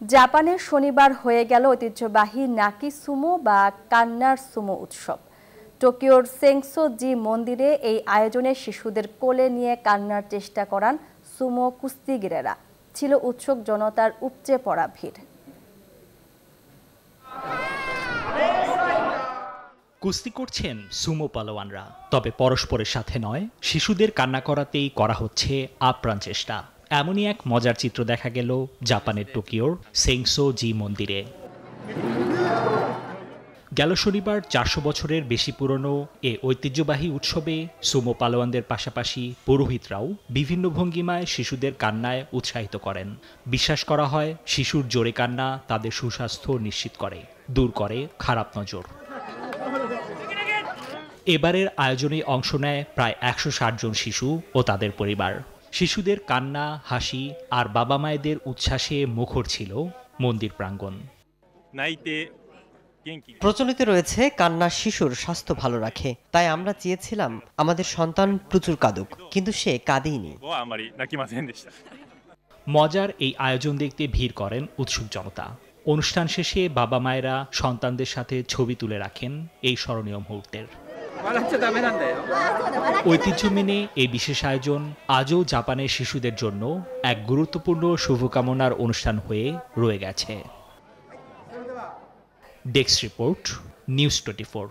জাপানের শনিবার হয়ে গেল ঐতিহ্যবাহী নাকি সুমো বা কান্নার সুমো উৎসব। টোকিওর সেংসো-জি মন্দিরে এই আয়োজনে শিশুদের কোলে নিয়ে কান্নার চেষ্টা করান সুমো কুস্তিগিরেরা। ছিল উৎসুক জনতার উপচে পড়া ভিড়। কুস্তি করছেন সুমো পালোয়ানরা, তবে পরস্পরের সাথে নয়, শিশুদের কান্না করাতেই করা হচ্ছে আপ্রাণ চেষ্টা। এমনই এক মজার চিত্র দেখা গেল জাপানের টোকিওর সেংসো-জি মন্দিরে। গেল শনিবার 400 বছরের বেশি পুরনো এ ঐতিহ্যবাহী উৎসবে সুমো পালোয়ানদের পাশাপাশি পুরোহিতরাও বিভিন্ন ভঙ্গিমায় শিশুদের কান্নায় উৎসাহিত করেন। বিশ্বাস করা হয়, শিশুর জোরে কান্না তাদের সুস্বাস্থ্য নিশ্চিত করে, দূর করে খারাপ নজর। এবারের আয়োজনে অংশ নেয় প্রায় 160 জন শিশু ও তাদের পরিবার। শিশুদের কান্না, হাসি আর বাবা মায়েদের উচ্ছ্বাসে মুখর ছিল মন্দির প্রাঙ্গণ। প্রচলিত রয়েছে কান্না শিশুর স্বাস্থ্য ভালো রাখে, তাই আমরা চেয়েছিলাম আমাদের সন্তান প্রচুর কাঁদুক, কিন্তু সে কাঁদেইনি। মজার এই আয়োজন দেখতে ভিড় করেন উৎসুক জনতা। অনুষ্ঠান শেষে বাবা মায়েরা সন্তানদের সাথে ছবি তুলে রাখেন এই স্মরণীয় মুহূর্তের। ঐতিহ্য মেনে এই বিশেষ আয়োজন আজও জাপানের শিশুদের জন্য এক গুরুত্বপূর্ণ শুভকামনার অনুষ্ঠান হয়ে রয়ে গেছে। Desk report, news 24।